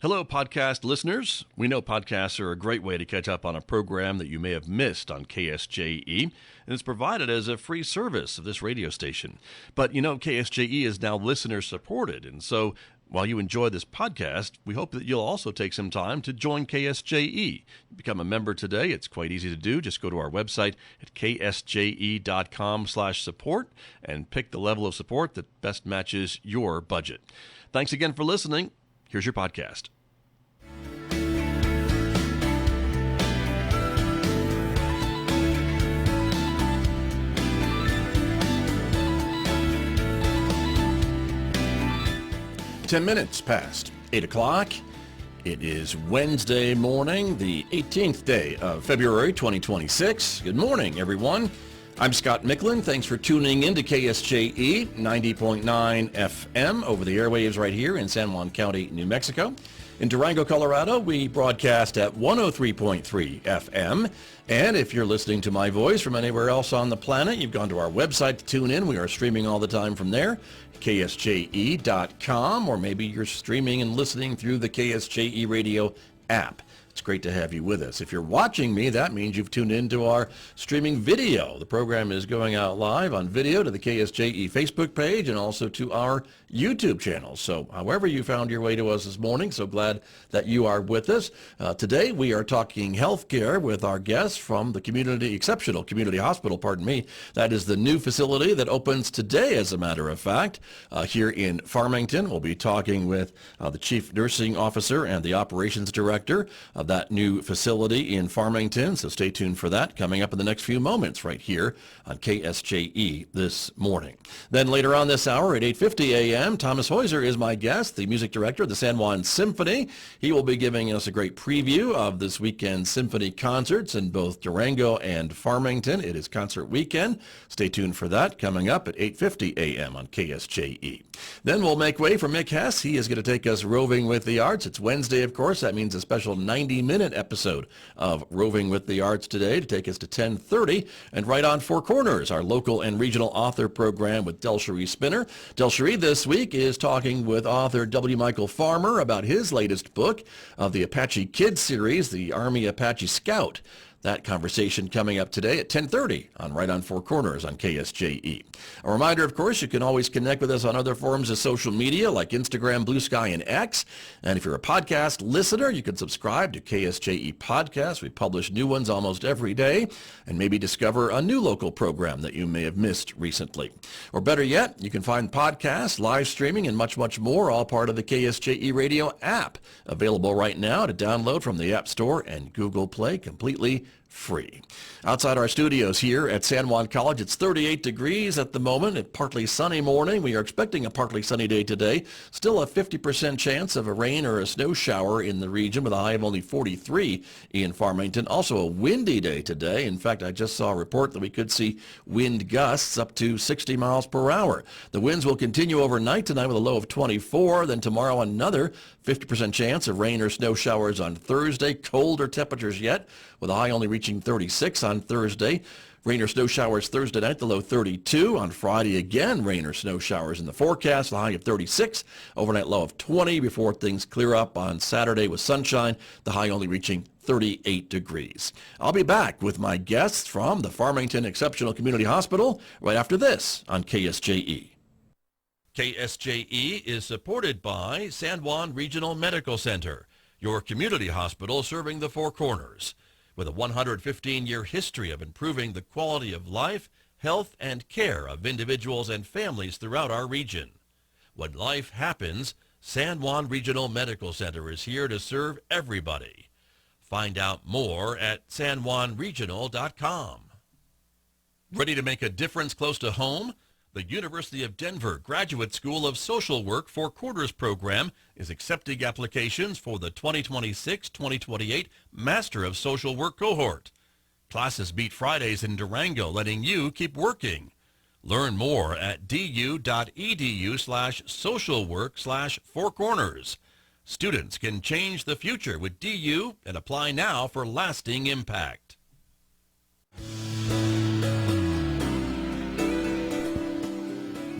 Hello, podcast listeners. We know podcasts are a great way to catch up on a program that you may have missed on KSJE, and it's provided as a free service of this radio station. But you know, KSJE is now listener-supported, and so while you enjoy this podcast, we hope that you'll also take some time to join KSJE. Become a member today. It's quite easy to do. Just go to our website at ksje.com/support and pick the level of support that best matches your budget. Thanks again for listening. Here's your podcast. Ten minutes past 8 o'clock. It is Wednesday morning, the 18th day of February 2026. Good morning, everyone. I'm Scott Michlin. Thanks for tuning in to KSJE 90.9 FM over the airwaves right here in San Juan County, New Mexico. In Durango, Colorado, we broadcast at 103.3 FM. And if you're listening to my voice from anywhere else on the planet, you've gone to our website to tune in. We are streaming all the time from there, ksje.com, or maybe you're streaming and listening through the KSJE radio app. It's great to have you with us. If you're watching me, that means you've tuned into our streaming video. The program is going out live on video to the KSJE Facebook page and also to our YouTube channel. So however you found your way to us this morning, so glad that you are with us. Today we are talking healthcare with our guests from the Exceptional Community Hospital, That is the new facility that opens today, as a matter of fact, here in Farmington. We'll be talking with the Chief Nursing Officer and the Operations Director of that new facility in Farmington. So stay tuned for that coming up in the next few moments right here on KSJE this morning. Then later on this hour at 8:50 a.m., Thomas Heuser is my guest, the music director of the San Juan Symphony. He will be giving us a great preview of this weekend's symphony concerts in both Durango and Farmington. It is concert weekend. Stay tuned for that coming up at 8:50 a.m. on KSJE. Then we'll make way for Mick Hess. He is going to take us roving with the arts. It's Wednesday, of course. That means a special 90-minute episode of Roving with the Arts today to take us to 10:30. And right on Four Corners, our local and regional author program with Delcherie Spinner. Delcherie this week is talking with author W. Michael Farmer about his latest book of the Apache Kids series, The Army Apache Scout. That conversation coming up today at 10:30 on Right on Four Corners on KSJE. A reminder, of course, you can always connect with us on other forms of social media like Instagram, Blue Sky, and X. And if you're a podcast listener, you can subscribe to KSJE Podcasts. We publish new ones almost every day, and maybe discover a new local program that you may have missed recently. Or better yet, you can find podcasts, live streaming, and much, much more, all part of the KSJE Radio app, available right now to download from the App Store and Google Play, completely free. Outside our studios here at San Juan College, it's 38 degrees at the moment. A partly sunny morning. We are expecting a partly sunny day today. Still a 50% chance of a rain or a snow shower in the region with a high of only 43 in Farmington. Also a windy day today. In fact, I just saw a report that we could see wind gusts up to 60 miles per hour. The winds will continue overnight tonight with a low of 24. Then tomorrow another 50% chance of rain or snow showers on Thursday. Colder temperatures yet with a high only reaching 36 on Thursday. Rain or snow showers Thursday night, the low 32. On Friday again, rain or snow showers in the forecast, the high of 36. Overnight low of 20 before things clear up on Saturday with sunshine, the high only reaching 38 degrees. I'll be back with my guests from the Farmington Exceptional Community Hospital right after this on KSJE. KSJE is supported by San Juan Regional Medical Center, your community hospital serving the Four Corners. With a 115-year history of improving the quality of life, health, and care of individuals and families throughout our region. When life happens, San Juan Regional Medical Center is here to serve everybody. Find out more at sanjuanregional.com. Ready to make a difference close to home? The University of Denver Graduate School of Social Work Four Corners program is accepting applications for the 2026-2028 Master of Social Work cohort. Classes meet Fridays in Durango, letting you keep working. Learn more at du.edu/socialwork/Four Corners. Students can change the future with DU and apply now for lasting impact.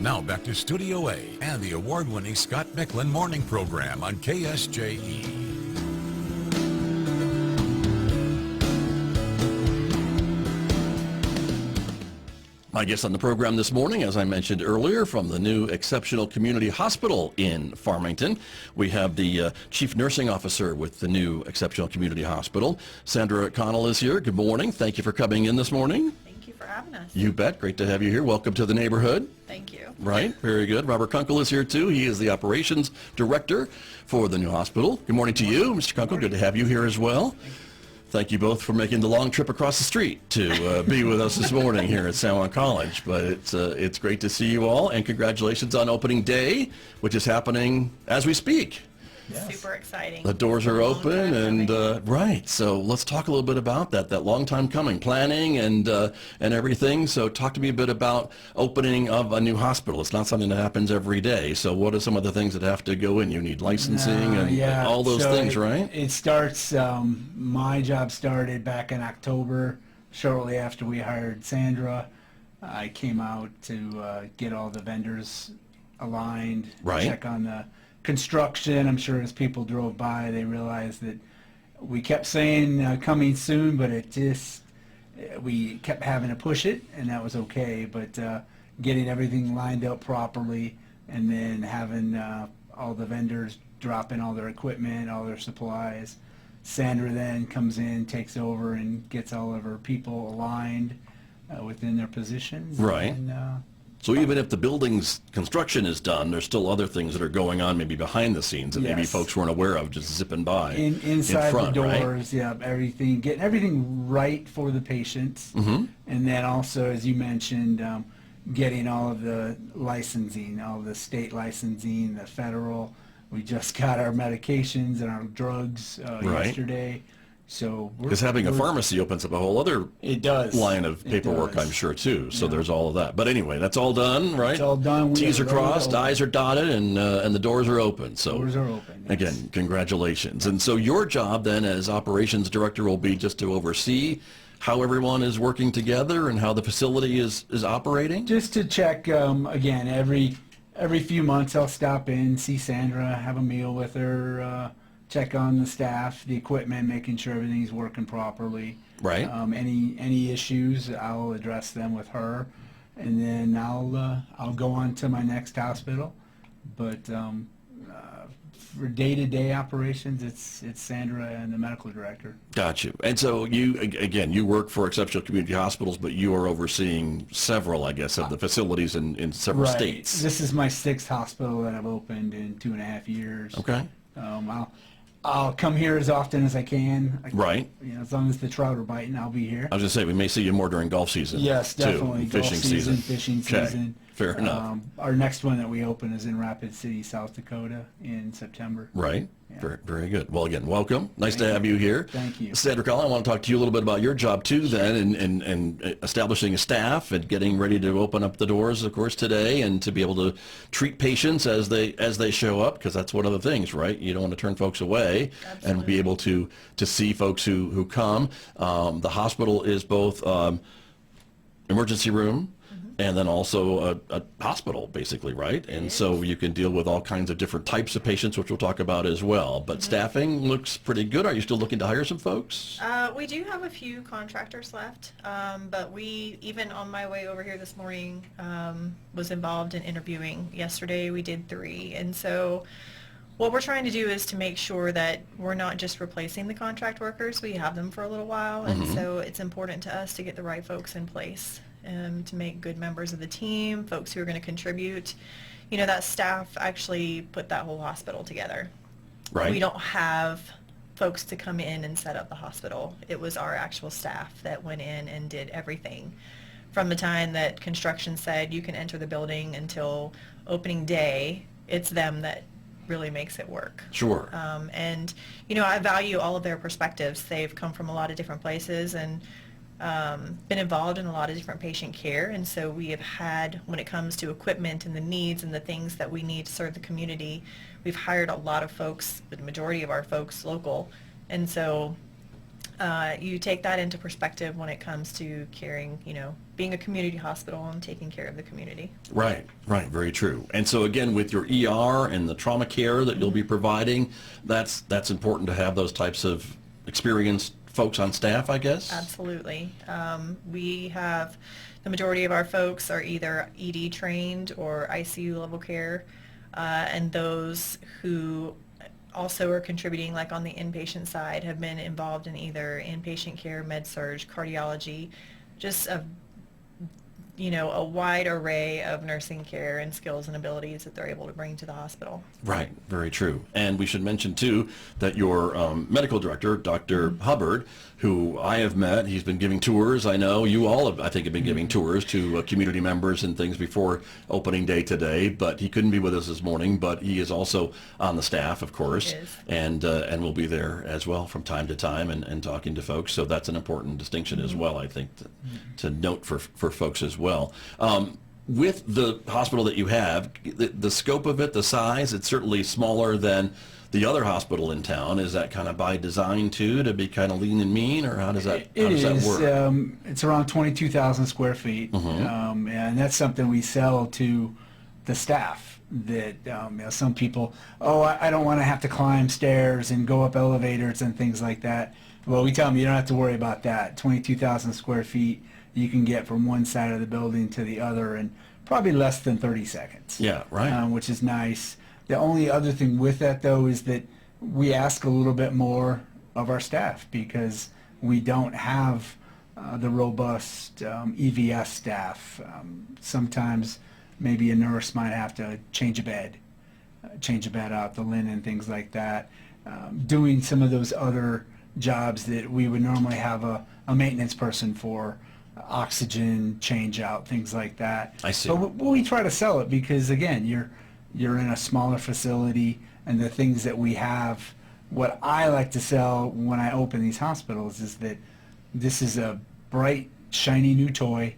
Now back to Studio A and the award-winning Scott Michlin morning program on KSJE. My guest on the program this morning, as I mentioned earlier, from the new Exceptional Community Hospital in Farmington. We have the Chief Nursing Officer with the new Exceptional Community Hospital. Sandra Connell is here. Good morning. Thank you for coming in this morning. Thank you for having us. You bet. Great to have you here. Welcome to the neighborhood. Thank you. Right. Very good. Robert Kunkel is here, too. He is the Operations Director for the new hospital. Good morning to you, Mr. Kunkel. Good to have you here as well. Thank you both for making the long trip across the street to be with us this morning here at San Juan College. But it's great to see you all, and congratulations on opening day, which is happening as we speak. Yes. Super exciting. The doors are open, and right. So let's talk a little bit about that long time coming, planning and everything. So talk to me a bit about opening of a new hospital. It's not something that happens every day. So what are some of the things that have to go in? You need licensing and all those things, right? It starts. My job started back in October, shortly after we hired Sandra. I came out to get all the vendors aligned, check on the construction. I'm sure as people drove by, they realized that we kept saying coming soon, but we kept having to push it, and that was okay. But getting everything lined up properly, and then having all the vendors drop in all their equipment, all their supplies. Sandra then comes in, takes over, and gets all of her people aligned within their positions. Right. And, so even if the building's construction is done, there's still other things that are going on maybe behind the scenes that maybe folks weren't aware of, just zipping by. Inside in front, the doors, right? Getting everything right for the patients. Mm-hmm. And then also, as you mentioned, getting all of the licensing, all the state licensing, the federal. We just got our medications and our drugs yesterday. So because having a pharmacy opens up a whole other line of paperwork, I'm sure, too. So there's all of that. But anyway, that's all done, right? It's all done. T's are crossed, I's are dotted, and the doors are open. So doors are open. Yes. Again, congratulations. And so your job then as operations director will be just to oversee how everyone is working together and how the facility is operating? Just to check, again, every few months I'll stop in, see Sandra, have a meal with her, check on the staff, the equipment, making sure everything's working properly. Right. Any issues, I'll address them with her, and then I'll go on to my next hospital. But for day-to-day operations, it's Sandra and the medical director. Got you. And so you work for Exceptional Community Hospitals, but you are overseeing several, I guess, of the facilities in several states. This is my 6th hospital that I've opened in 2.5 years. Okay. I'll come here as often as I can. Right. As long as the trout are biting, I'll be here. I was going to say, we may see you more during golf season. Yes, definitely. Too. Fishing season. Fishing season. Fair enough. Our next one that we open is in Rapid City, South Dakota in September. Right. Yeah. Very, very good. Well, again, welcome. Nice to have you here. Thank you. Sandra Connell, I want to talk to you a little bit about your job, too, then, and establishing a staff and getting ready to open up the doors, of course, today, and to be able to treat patients as they show up, because that's one of the things, right? You don't want to turn folks away. Absolutely. And be able to see folks who come. The hospital is both emergency room, and then also a hospital, basically, right? And so you can deal with all kinds of different types of patients, which we'll talk about as well. But staffing looks pretty good. Are you still looking to hire some folks? We do have a few contractors left, but even on my way over here this morning, was involved in interviewing. Yesterday we did 3, and so what we're trying to do is to make sure that we're not just replacing the contract workers. We have them for a little while, and so it's important to us to get the right folks in place. To make good members of the team, folks who are going to contribute. That staff actually put that whole hospital together. Right. We don't have folks to come in and set up the hospital. It was our actual staff that went in and did everything. From the time that construction said you can enter the building until opening day, it's them that really makes it work. Sure. And I value all of their perspectives. They've come from a lot of different places and been involved in a lot of different patient care, and so we have had, when it comes to equipment and the needs and the things that we need to serve the community, we've hired a lot of folks, the majority of our folks local, and so You take that into perspective when it comes to caring, being a community hospital and taking care of the community. Right, very true. And so again, with your ER and the trauma care that you'll be providing, that's important to have those types of experienced folks on staff, I guess? Absolutely. We have, the majority of our folks are either ED trained or ICU level care, and those who also are contributing, like on the inpatient side, have been involved in either inpatient care, med-surg, cardiology, just a wide array of nursing care and skills and abilities that they're able to bring to the hospital. Right, very true. And we should mention too that your medical director, Dr. Hubbard, who I have met, he's been giving tours. I know you all have, I think, have been giving tours to community members and things before opening day today, but he couldn't be with us this morning, but he is also on the staff, of course, He is. and will be there as well from time to time and talking to folks. So that's an important distinction as well, I think, to note for folks as well. With the hospital that you have, the scope of it, the size, it's certainly smaller than the other hospital in town. Is that kind of by design too, to be kind of lean and mean, or how does that work? It's around 22,000 square feet, and that's something we sell to the staff. That some people, I don't want to have to climb stairs and go up elevators and things like that. Well, we tell them you don't have to worry about that. 22,000 square feet, you can get from one side of the building to the other in probably less than 30 seconds. Yeah, right. Which is nice. The only other thing with that, though, is that we ask a little bit more of our staff because we don't have the robust EVS staff. Sometimes maybe a nurse might have to change a bed out, the linen, things like that. Doing some of those other jobs that we would normally have a maintenance person for, oxygen change out, things like that. I see. But we try to sell it because, again, you're in a smaller facility, and the things that we have, what I like to sell when I open these hospitals is that this is a bright, shiny new toy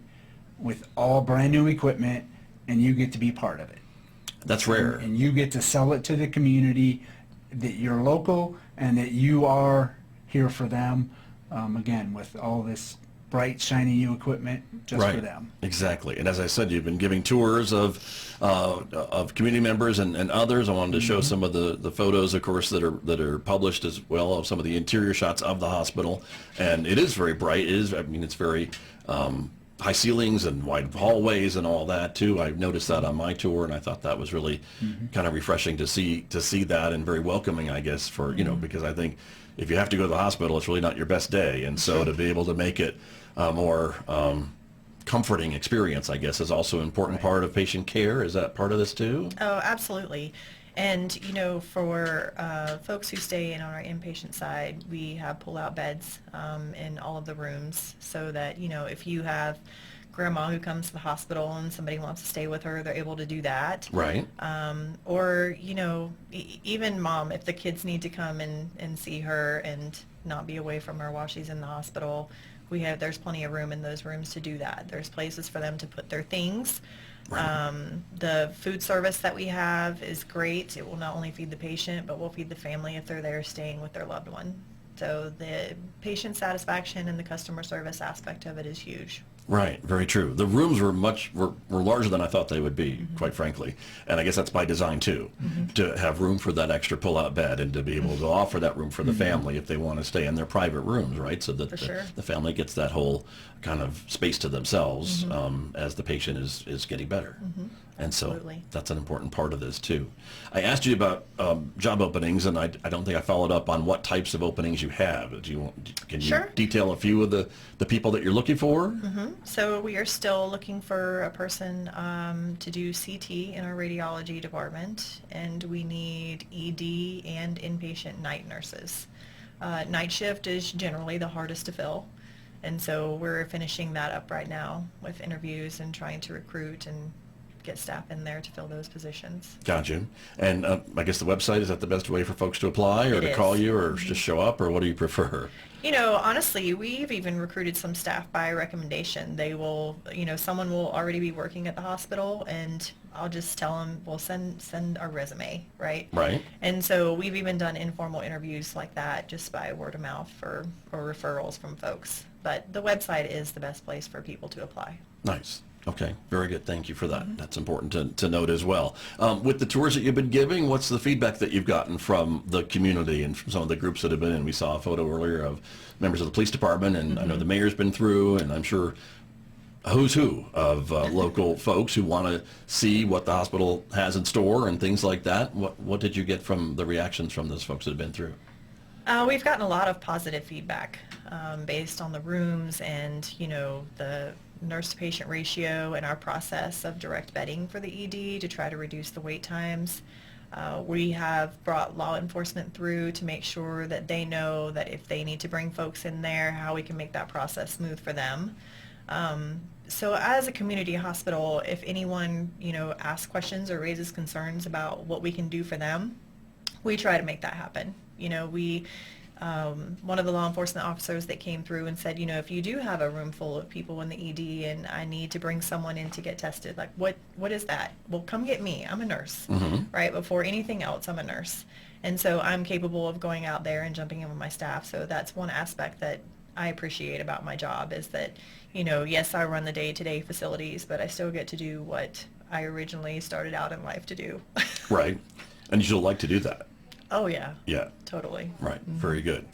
with all brand new equipment, and you get to be part of it. That's rare. And you get to sell it to the community, that you're local and that you are here for them, again, with all this bright, shiny new equipment just for them. Exactly. And as I said, you've been giving tours of community members and others. I wanted to show some of the photos, of course, that are published as well, of some of the interior shots of the hospital. And it is very bright. It's very high ceilings and wide hallways and all that too. I noticed that on my tour, and I thought that was really kind of refreshing to see that, and very welcoming, I guess, for because I think if you have to go to the hospital, it's really not your best day, and so to be able to make it a more comforting experience, I guess, is also an important part of patient care. Is that part of this too? Oh, absolutely. And, for folks who stay in on our inpatient side, we have pull-out beds in all of the rooms so that, if you have grandma who comes to the hospital and somebody wants to stay with her, they're able to do that. Right. Or, even mom, if the kids need to come and see her and not be away from her while she's in the hospital, there's plenty of room in those rooms to do that. There's places for them to put their things. Right. The food service that we have is great. It will not only feed the patient, but will feed the family if they're there staying with their loved one. So the patient satisfaction and the customer service aspect of it is huge. Right, very true. The rooms were larger than I thought they would be, quite frankly. And I guess that's by design too, to have room for that extra pull-out bed and to be able to offer that room for the family if they want to stay in their private rooms, right? So that the family gets that whole kind of space to themselves as the patient is getting better. And Absolutely. So that's an important part of this too. I asked you about job openings, and I don't think I followed up on what types of openings you have. Can you detail a few of the people that you're looking for? So we are still looking for a person to do CT in our radiology department, and we need ED and inpatient night nurses. Night shift is generally the hardest to fill, and so we're finishing that up right now with interviews and trying to recruit and get staff in there to fill those positions. Gotcha. And I guess the website, is that the best way for folks to apply, or It to is. call you, or just show up, or what do you prefer? You know, honestly, we've even recruited some staff by recommendation. They will, you know, someone will already be working at the hospital, and I'll just tell them, well, send our resume, right? Right. And so we've even done informal interviews like that just by word of mouth or referrals from folks. But the website is the best place for people to apply. Nice. Okay, very good. Thank you for that. That's important to note as well. With the tours that you've been giving, what's the feedback that you've gotten from the community and from some of the groups that have been in? We saw a photo earlier of members of the police department, and I know the mayor's been through, and I'm sure a who's who of local folks who want to see what the hospital has in store and things like that. What did you get from the reactions from those folks that have been through? We've gotten a lot of positive feedback based on the rooms and, you know, the nurse-to-patient ratio and our process of direct bedding for the ED to try to reduce the wait times. We have brought law enforcement through to make sure that they know that if they need to bring folks in there, how we can make that process smooth for them. So as a community hospital, if anyone, you know, asks questions or raises concerns about what we can do for them, we try to make that happen. You know, one of the law enforcement officers that came through and said, you know, if you do have a room full of people in the ED and I need to bring someone in to get tested, like what is that? Well, come get me. I'm a nurse, right? Before anything else, I'm a nurse. And so I'm capable of going out there and jumping in with my staff. So that's one aspect that I appreciate about my job is that, you know, yes, I run the day-to-day facilities, but I still get to do what I originally started out in life to do. Right. And you'll like to do that. Oh, yeah. Yeah. Totally. Right. Very good.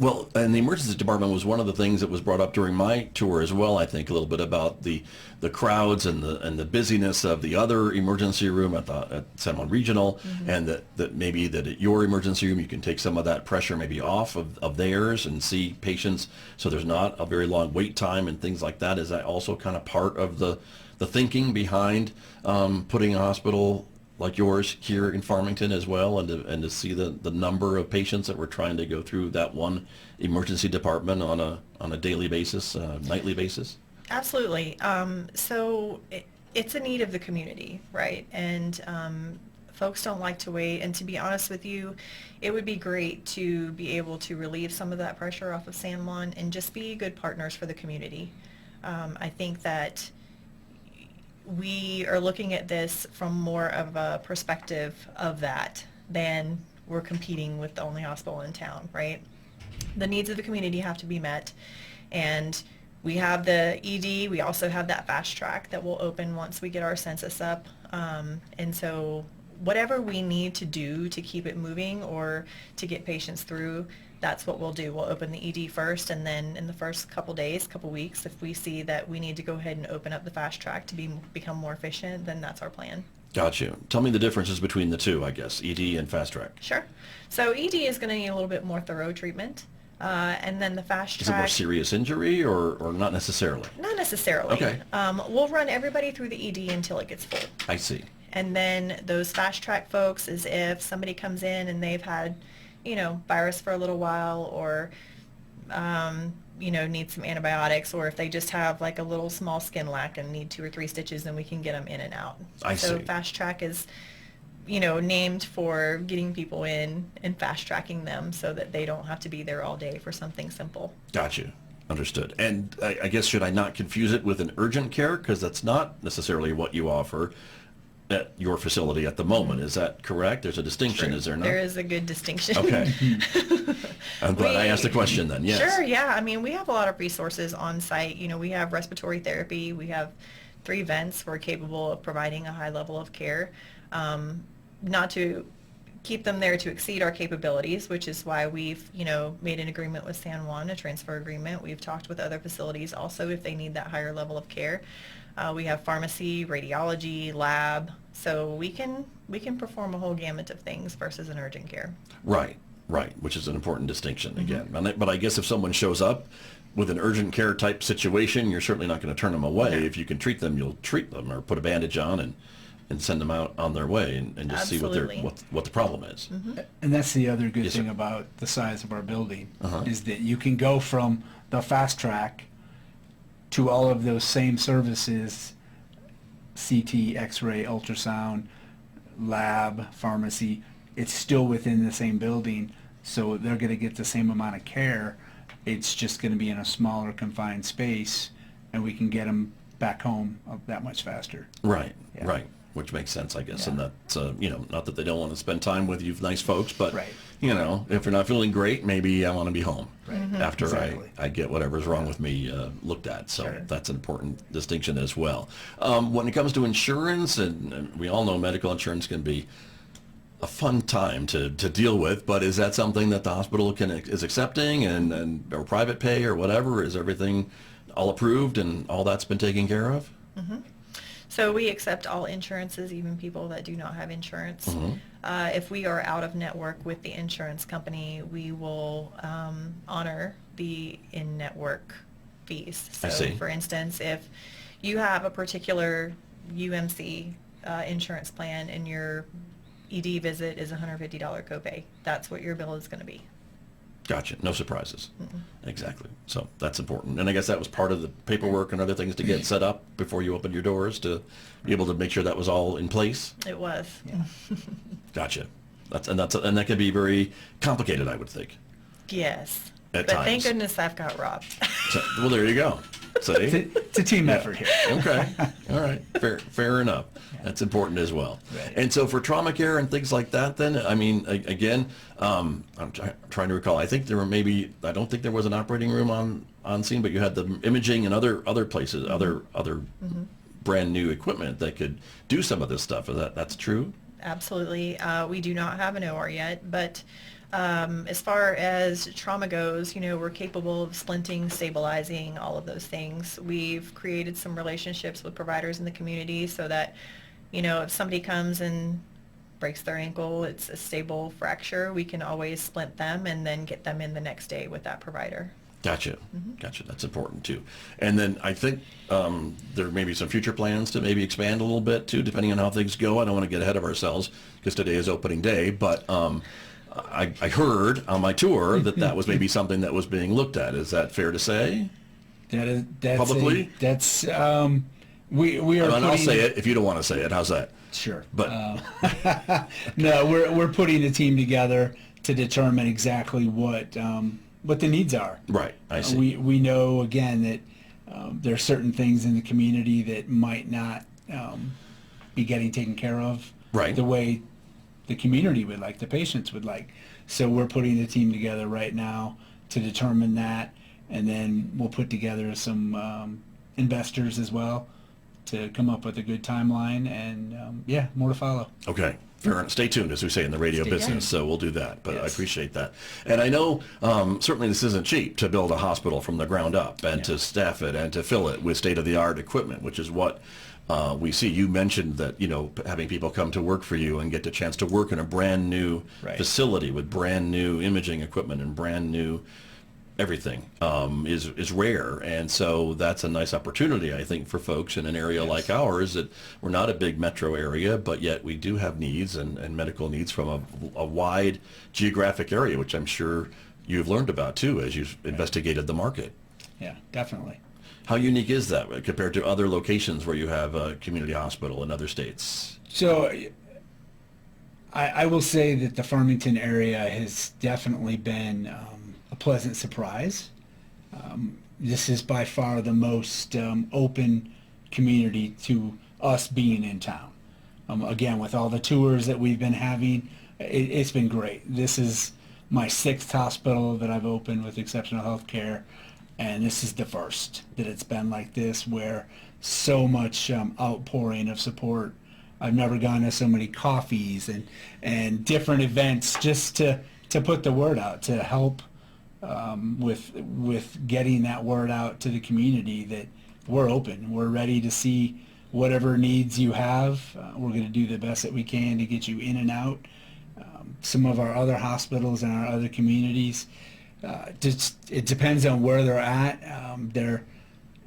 Well, and the emergency department was one of the things that was brought up during my tour as well. I think a little bit about the crowds and the busyness of the other emergency room at San Juan Regional, and that maybe that at your emergency room you can take some of that pressure maybe off of theirs and see patients so there's not a very long wait time and things like that. Is that also kind of part of the thinking behind putting a hospital like yours here in Farmington as well, and to see the number of patients that we're trying to go through that one emergency department on a daily basis, nightly basis? Absolutely. So it's a need of the community, right? And folks don't like to wait. And to be honest with you, it would be great to be able to relieve some of that pressure off of San Juan and just be good partners for the community. I think that we are looking at this from more of a perspective of that than we're competing with the only hospital in town, right? The needs of the community have to be met, and we have the ED. We also have that fast track that will open once we get our census up, and so whatever we need to do to keep it moving or to get patients through, that's what we'll do. We'll open the ED first, and then in the first couple weeks, if we see that we need to go ahead and open up the fast track to become more efficient, then that's our plan. Got you. Tell me the differences between the two, I guess, ED and fast track. Sure. So ED is going to need a little bit more thorough treatment, and then the fast Is it more track. serious injury or not necessarily? Not necessarily. Okay. We'll run everybody through the ED until it gets full. I see. And then those fast track folks is if somebody comes in and they've had, you know, virus for a little while, or, you know, need some antibiotics, or if they just have like a little small skin lac and need 2 or 3 stitches, then we can get them in and out. I So see. fast track is, you know, named for getting people in and fast tracking them so that they don't have to be there all day for something simple. Got you. Understood. And I guess should I not confuse it with an urgent care, because that's not necessarily what you offer at your facility at the moment. Is that correct? There's a distinction, Sure. is there not? There is a good distinction. Okay. I'm glad I asked the question then, yes. Sure, yeah. I mean, we have a lot of resources on site. You know, we have respiratory therapy. We have 3 vents. We're capable of providing a high level of care. Not to keep them there to exceed our capabilities, which is why we've, you know, made an agreement with San Juan, a transfer agreement. We've talked with other facilities also if they need that higher level of care. We have pharmacy, radiology, lab, so we can perform a whole gamut of things versus an urgent care. Right, which is an important distinction again. But I guess if someone shows up with an urgent care type situation, you're certainly not going to turn them away. No. If you can treat them, you'll treat them or put a bandage on and send them out on their way and just Absolutely. see what the problem is. And that's the other good Yes, thing sir. about the size of our building, Uh-huh. is that you can go from the fast track to all of those same services CT, X-ray, ultrasound, lab, pharmacy. It's still within the same building, so they're going to get the same amount of care. It's just going to be in a smaller confined space, and we can get them back home that much faster. Right, Yeah. right. Which makes sense, I guess. Yeah. And that's, not that they don't want to spend time with you nice folks, but, Right. if you're not feeling great, maybe I want to be home after Exactly. I get whatever's wrong with me looked at. So Sure. that's an important distinction as well. When it comes to insurance, and we all know medical insurance can be a fun time to deal with, but is that something that the hospital is accepting and or private pay or whatever? Is everything all approved and all that's been taken care of? So we accept all insurances, even people that do not have insurance. If we are out of network with the insurance company, we will honor the in-network fees. So I see. for instance, if you have a particular UMC insurance plan and your ED visit is $150 copay, that's what your bill is going to be. Gotcha. No surprises. Exactly. So that's important. And I guess that was part of the paperwork and other things to get set up before you opened your doors to be able to make sure that was all in place. It was. Yeah. Gotcha. And that can be very complicated, I would think. Yes. At But thank times. goodness I've got Rob. So, well, there you go. See? It's a team effort here. Okay. All right. Fair enough. That's important as well. Right. And so for trauma care and things like that, then, I mean, again, I'm trying to recall. I don't think there was an operating room on scene, but you had the imaging and other places, other brand new equipment that could do some of this stuff. That's true? Absolutely. We do not have an OR yet, but as far as trauma goes, we're capable of splinting, stabilizing, all of those things. We've created some relationships with providers in the community so that, if somebody comes and breaks their ankle, it's a stable fracture, we can always splint them and then get them in the next day with that provider. Gotcha. Gotcha. That's important too. And then I think there may be some future plans to maybe expand a little bit too, depending on how things go. I don't want to get ahead of ourselves because today is opening day, but I heard on my tour that was maybe something that was being looked at. Is that fair to say? That's Publicly? We are. I'll say it if you don't want to say it. How's that? Sure. But No, we're putting a team together to determine exactly what the needs are. right, I see. We know again that there are certain things in the community that might not be getting taken care of Right. the way the community would like, the patients would like. So we're putting a team together right now to determine that, and then we'll put together some investors as well to come up with a good timeline, and more to follow. Okay. Fair enough. Stay tuned, as we say in the radio Stay business, tuned. so we'll do that. But I Yes. appreciate that. And I know certainly this isn't cheap to build a hospital from the ground up and to staff it and to fill it with state-of-the-art equipment, which is what we see. You mentioned that, having people come to work for you and get the chance to work in a brand new Right. facility with brand new imaging equipment and brand new everything is rare, and so that's a nice opportunity, I think, for folks in an area like ours, that we're not a big metro area, but yet we do have needs and medical needs from a wide geographic area, which I'm sure you've learned about too as you've investigated the market. Yeah, definitely. How unique is that compared to other locations where you have a community hospital in other states? So I will say that the Farmington area has definitely been a pleasant surprise. This is by far the most open community to us being in town. Again, with all the tours that we've been having, it's been great. This is my 6th hospital that I've opened with exceptional health care, and this is the first that it's been like this, where so much outpouring of support. I've never gone to so many coffees and different events just to put the word out, to help with getting that word out to the community that we're open. We're ready to see whatever needs you have. We're going to do the best that we can to get you in and out. Some of our other hospitals in our other communities, it depends on where they're at.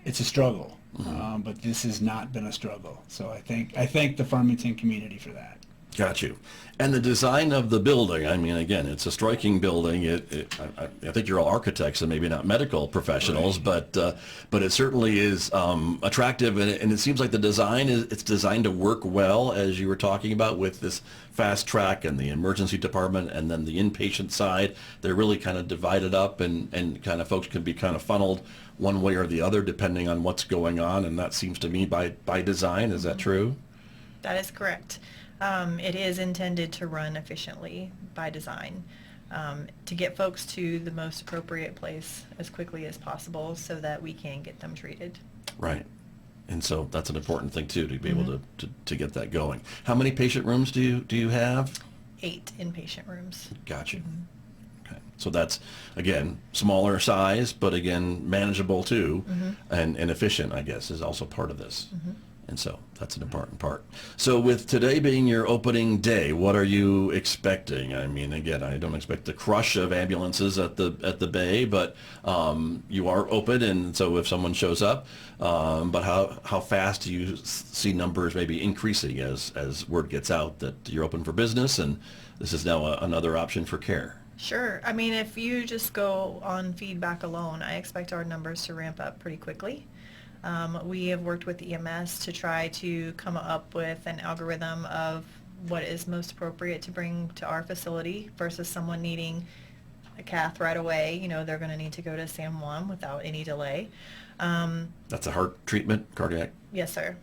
It's a struggle. But this has not been a struggle. So I thank the Farmington community for that. Got you. And the design of the building, I mean, again, it's a striking building. I think you're all architects and maybe not medical professionals, Right. but it certainly is attractive, and it seems like the design it's designed to work well, as you were talking about, with this fast track and the emergency department and then the inpatient side. They're really kind of divided up, and kind of folks can be kind of funneled one way or the other depending on what's going on, and that seems to me by design. Is that true? That is correct. It is intended to run efficiently by design, to get folks to the most appropriate place as quickly as possible so that we can get them treated. Right. And so that's an important thing too, to be able to get that going. How many patient rooms do you have? 8 inpatient rooms. Got you. Okay. So that's, again, smaller size, but again, manageable too, and efficient, I guess, is also part of this. And so that's an important part. So with today being your opening day, what are you expecting? I mean, again, I don't expect the crush of ambulances at the bay, but you are open, and so if someone shows up, but how fast do you see numbers maybe increasing as word gets out that you're open for business and this is now another option for care? Sure. I mean, if you just go on feedback alone, I expect our numbers to ramp up pretty quickly. We have worked with EMS to try to come up with an algorithm of what is most appropriate to bring to our facility versus someone needing a cath right away. You know, they're going to need to go to San Juan without any delay. That's a heart treatment, cardiac? Yes, sir.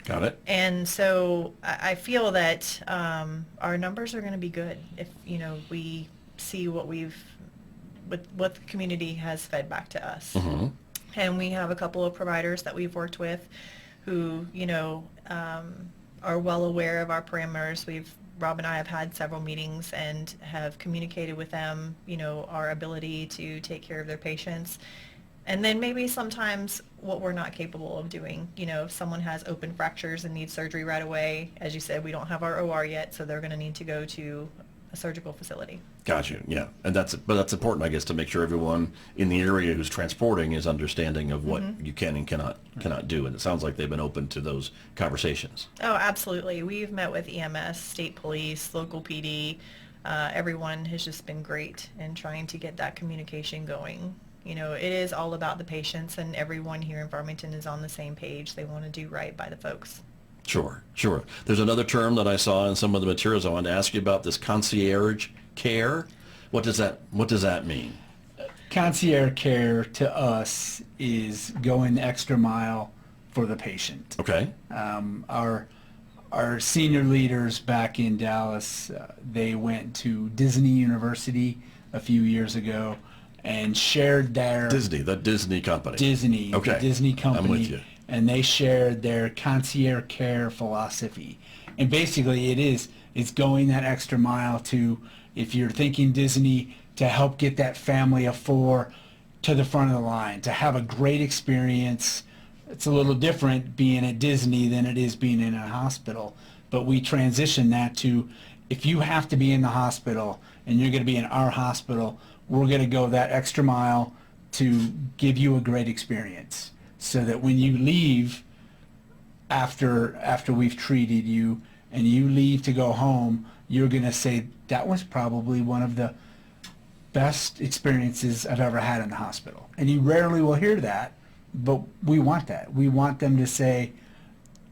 Got it. And so I feel that our numbers are going to be good if, you know, we see what what the community has fed back to us. And we have a couple of providers that we've worked with who, you know, are well aware of our parameters. Rob and I have had several meetings and have communicated with them, you know, our ability to take care of their patients. And then maybe sometimes what we're not capable of doing. You know, if someone has open fractures and needs surgery right away, as you said, we don't have our OR yet, so they're going to need to go to a surgical facility. Got you. Yeah, and that's important, I guess, to make sure everyone in the area who's transporting is understanding of what you can and cannot do. And it sounds like they've been open to those conversations. Oh, absolutely. We've met with EMS, state police, local PD. Everyone has just been great in trying to get that communication going. You know, it is all about the patients, and everyone here in Farmington is on the same page. They want to do right by the folks. Sure. There's another term that I saw in some of the materials I wanted to ask you about, this concierge care. What does that mean? Concierge care to us is going the extra mile for the patient. Okay. Our senior leaders back in Dallas, they went to Disney University a few years ago and shared their the Disney company. The Disney company. I'm with you. And they shared their concierge care philosophy. And basically it's going that extra mile to, if you're thinking Disney, to help get that family of 4 to the front of the line, to have a great experience. It's a little different being at Disney than it is being in a hospital. But we transition that to, if you have to be in the hospital and you're going to be in our hospital, we're going to go that extra mile to give you a great experience. So that when you leave after we've treated you and you leave to go home, you're going to say, that was probably one of the best experiences I've ever had in the hospital. And you rarely will hear that, but we want that. We want them to say,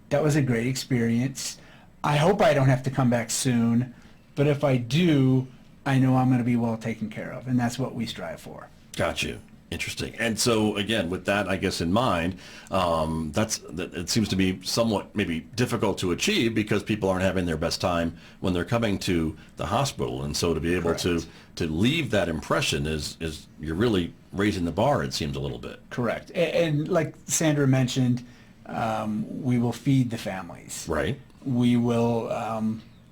that was a great experience. I hope I don't have to come back soon, but if I do, I know I'm going to be well taken care of. And that's what we strive for. Got you. Interesting. And so, again, with that, I guess, in mind, it seems to be somewhat maybe difficult to achieve because people aren't having their best time when they're coming to the hospital. And so to be able to leave that impression is you're really raising the bar, it seems, a little bit. Correct. And like Sandra mentioned, we will feed the families. Right. We will,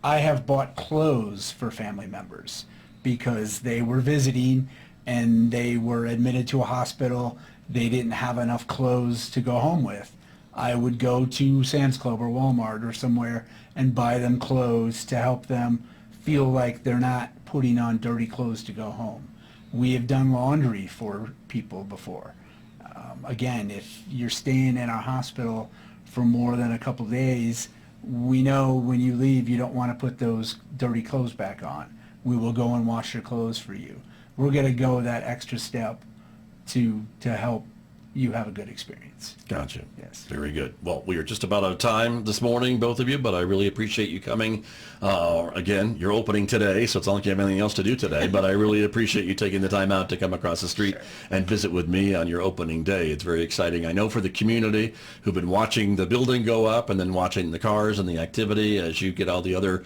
I have bought clothes for family members because they were visiting and they were admitted to a hospital. They didn't have enough clothes to go home with. I would go to Sam's Club or Walmart or somewhere and buy them clothes to help them feel like they're not putting on dirty clothes to go home. We have done laundry for people before. Again, if you're staying in our hospital for more than a couple days, we know when you leave, you don't want to put those dirty clothes back on. We will go and wash your clothes for you. We're going to go that extra step to help you have a good experience. Gotcha. Yes. Very good. Well, we are just about out of time this morning, both of you, but I really appreciate you coming. Again, you're opening today, so it's not like you have anything else to do today, but I really appreciate you taking the time out to come across the street and visit with me on your opening day. It's very exciting. I know for the community who've been watching the building go up and then watching the cars and the activity as you get all the other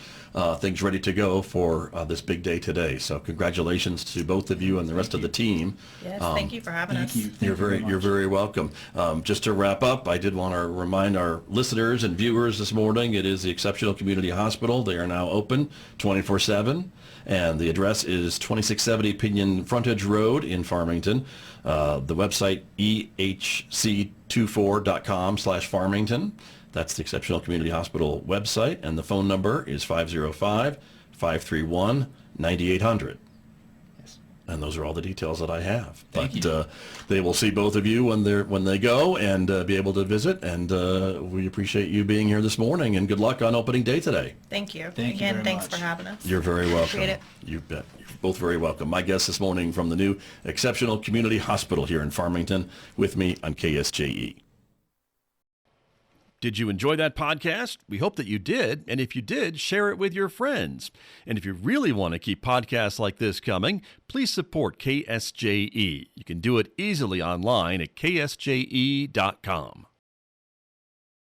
things ready to go for this big day today. So congratulations to both of you and the rest of the team. Yes, thank you for having us. You're very welcome. Just to wrap up, I did want to remind our listeners and viewers this morning, it is the Exceptional Community Hospital. They are now open 24/7, and the address is 2670 Pinion Frontage Road in Farmington. The website ehc24.com/Farmington. That's the Exceptional Community Hospital website, and the phone number is 505-531-9800. And those are all the details that I have. Thank you. They will see both of you when they go and be able to visit. And we appreciate you being here this morning. And good luck on opening day today. Thank you. Thank you Again, very thanks much. for having us. You're very welcome. Appreciate it. You bet. You're both very welcome. My guest this morning from the new Exceptional Community Hospital here in Farmington with me on KSJE. Did you enjoy that podcast? We hope that you did. And if you did, share it with your friends. And if you really want to keep podcasts like this coming, please support KSJE. You can do it easily online at ksje.com.